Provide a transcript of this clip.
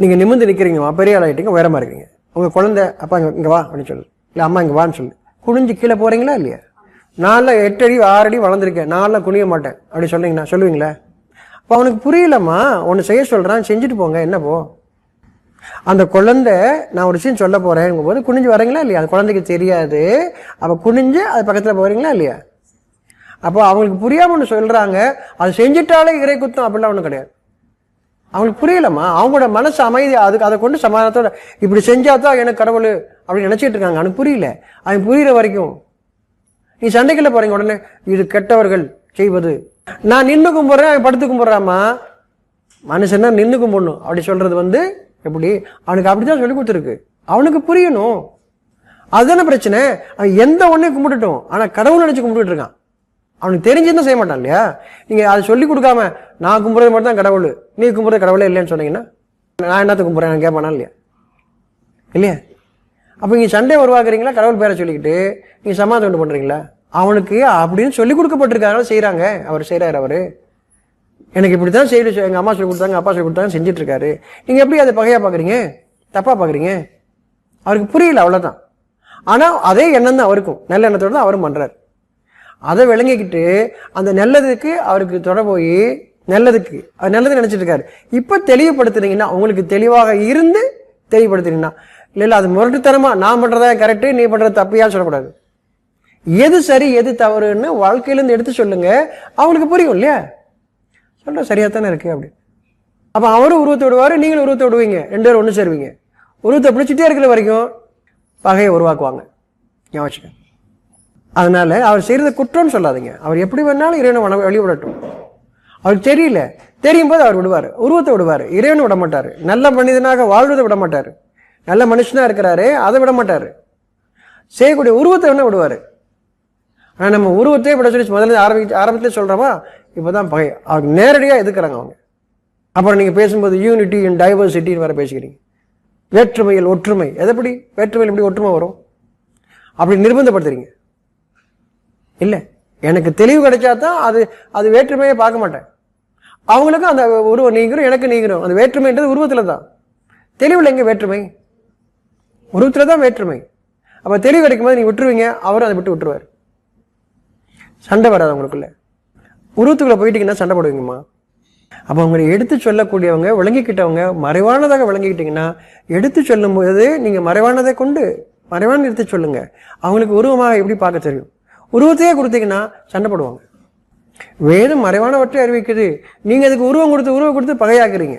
நீங்கள் நிமிர்ந்து நிற்கிறீங்கம்மா, பெரிய ஆள் ஆகிட்டீங்க, உயரமாக இருக்கீங்க. உங்கள் குழந்தை அப்பா இங்கே வா அப்படின்னு சொல்லு, இல்லை அம்மா இங்கே வான்னு சொல்லு. குனிஞ்சு கீழே போகிறீங்களா இல்லையா? நான்லாம் 8 அடி 6 அடி வளர்ந்துருக்கேன், நான்லாம் குனிய மாட்டேன் அப்படி சொன்னீங்கன்னா சொல்லுவீங்களா? அப்போ அவனுக்கு புரியலம்மா, ஒன்று செய்ய சொல்கிறான், செஞ்சுட்டு போங்க, என்ன போ. அந்த குழந்தை நான் ஒரு விஷயம் சொல்ல போகிறேன் போது குனிஞ்சு வரீங்களா இல்லையா? அந்த குழந்தைக்கு தெரியாது, அப்போ குனிஞ்சு அது பக்கத்தில் போகிறீங்களா இல்லையா? அப்போ அவங்களுக்கு புரியாமல் ஒன்று சொல்கிறாங்க, அது செஞ்சுட்டாலே இறை குத்தம் அப்படிலாம் ஒன்றும் கிடையாது. அவங்களுக்கு புரியலம்மா, அவங்களோட மனசு அமைதி, அதுக்கு அதை கொண்டு சமாதானத்தோட இப்படி செஞ்சாதான் எனக்கு கடவுள் அப்படின்னு நினச்சிட்டு இருக்காங்க. அவனுக்கு புரியல. அவன் புரிகிற வரைக்கும் நீ சண்டைக்குள்ள போறீங்க, உடனே இது கெட்டவர்கள் செய்வது. நான் நின்று கும்பிட்றேன், அவன் படுத்து கும்பிட்றாமா. மனுஷன்னா நின்று கும்பிடணும் அப்படி சொல்றது எப்படி? அவனுக்கு அப்படிதான் சொல்லி கொடுத்துருக்கு. அவனுக்கு புரியணும், அதுதானே பிரச்சனை. அவன் எந்த ஒன்றையும் கும்பிட்டுட்டோம், ஆனால் கடவுள் நினைச்சு கும்பிட்டு இருக்கான். அவனுக்கு தெரிஞ்சுதான் செய்ய மாட்டான் இல்லையா? நீங்க அதை சொல்லி கொடுக்காம நான் கும்பிட்றது மட்டும் தான் கடவுள், நீ கும்பிட்றது கடவுளே இல்லைன்னு சொன்னீங்கன்னா நான் என்னத்த கும்பிட்றேன் கேட்பானா இல்லையா? இல்லையா? அப்போ நீங்க சண்டை உருவாக்குறீங்களா? கடவுள் பேரை சொல்லிக்கிட்டு நீங்க சமாதானம் பண்றீங்களா? அவனுக்கு அப்படின்னு சொல்லி கொடுக்கப்பட்டிருக்காங்க, செய்யறாங்க. அவர் செய்யறாரு. அவரு எனக்கு இப்படித்தான் செய்து எங்க அம்மா சொல்லி கொடுத்தாங்க, அப்பா சொல்லி கொடுத்தாங்க, செஞ்சுட்டு இருக்காரு. நீங்க எப்படி அதை பகையா பாக்குறீங்க, தப்பா பாக்குறீங்க? அவருக்கு புரியல, அவ்வளவுதான். ஆனா அதே எண்ணம் தான் அவருக்கும், நல்ல எண்ணத்தோட தான் அவரும் பண்றாரு. அதை விளங்கிக்கிட்டு அந்த நல்லதுக்கு அவருக்கு தொட போய் நல்லதுக்கு நல்லது நினைச்சிட்டு இருக்காரு. இப்ப தெளிவுபடுத்துனீங்கன்னா, உங்களுக்கு தெளிவாக இருந்து தெளிவுபடுத்துனீங்கன்னா, இல்ல அது முரட்டுத்தனமா நான் பண்றதா கரெக்டு, நீ பண்றது தப்பியா சொல்லக்கூடாது. எது சரி எது தவறுன்னு வாழ்க்கையிலேருந்து எடுத்து சொல்லுங்க, அவங்களுக்கு புரியும் இல்லையா? சொல்ற சரியா தானே இருக்கு அப்படி. அப்ப அவரும் உருவத்தை விடுவாரு, நீங்களும் உருவத்தை விடுவீங்க, 2 பேரும் ஒன்று சேருவீங்க. உருவத்தை பிடிச்சிட்டே இருக்கிற வரைக்கும் பகையை உருவாக்குவாங்க. ஞாபகம். அதனால அவர் செய்யறத குற்றம்னு சொல்லாதீங்க. அவர் எப்படி வேணாலும் இறைவனை வழிபடட்டும். அவருக்கு தெரியல, தெரியும் போது அவர் விடுவார், உருவத்தை விடுவார், இறைவனை விட மாட்டார். நல்ல மனிதனாக வாழ்வதை விட மாட்டார். நல்ல மனுஷனா இருக்கிறாரு, அதை விட மாட்டார். செய்யக்கூடிய உருவத்தை வேணா விடுவார். ஆனால் நம்ம உருவத்தையே விட சொல்லி முதல்ல ஆரம்பத்திலே சொல்கிறோமா, இப்போ தான் பகை. அவங்க நேரடியாக எதுக்குறாங்க அவங்க. அப்புறம் நீங்கள் பேசும்போது யூனிட்டி அண்ட் டைவர்சிட்டின்னு வேறு பேசிக்கிறீங்க. வேற்றுமையில் ஒற்றுமை, எதைப்படி வேற்றுமையில் எப்படி ஒற்றுமை வரும்? அப்படி நிர்பந்தப்படுத்துறீங்க இல்லை. எனக்கு தெளிவு கிடைச்சா தான் அது வேற்றுமையை பார்க்க மாட்டேன். அவங்களுக்கும் அந்த உருவம் நீங்கிறோம், எனக்கு நீங்கிறோம். அந்த வேற்றுமைன்றது உருவத்தில் தான். தெளிவில் எங்கே வேற்றுமை? உருவத்தில் தான் வேற்றுமை. அப்போ தெளிவு கிடைக்கும் போது நீங்கள் விட்டுருவீங்க, அவரும் அதை விட்டு விட்டுருவார். சண்டை வராது உங்களுக்குள்ள. உருவத்துக்குள்ள போயிட்டீங்கன்னா சண்டை போடுவீங்கம்மா. அப்போ அவங்களை எடுத்து சொல்லக்கூடியவங்க, விளங்கிக்கிட்டவங்க, மறைவானதாக விளங்கிக்கிட்டீங்கன்னா, எடுத்து சொல்லும் போது நீங்க மறைவானதை கொண்டு மறைவான எடுத்து சொல்லுங்க. அவங்களுக்கு உருவமாக எப்படி பார்க்க தெரியும். உருவத்தையே கொடுத்தீங்கன்னா சண்டை போடுவாங்க. வேதம் மறைவானவற்றை அறிவிக்குது, நீங்க அதுக்கு உருவம் கொடுத்து பகையாக்குறீங்க.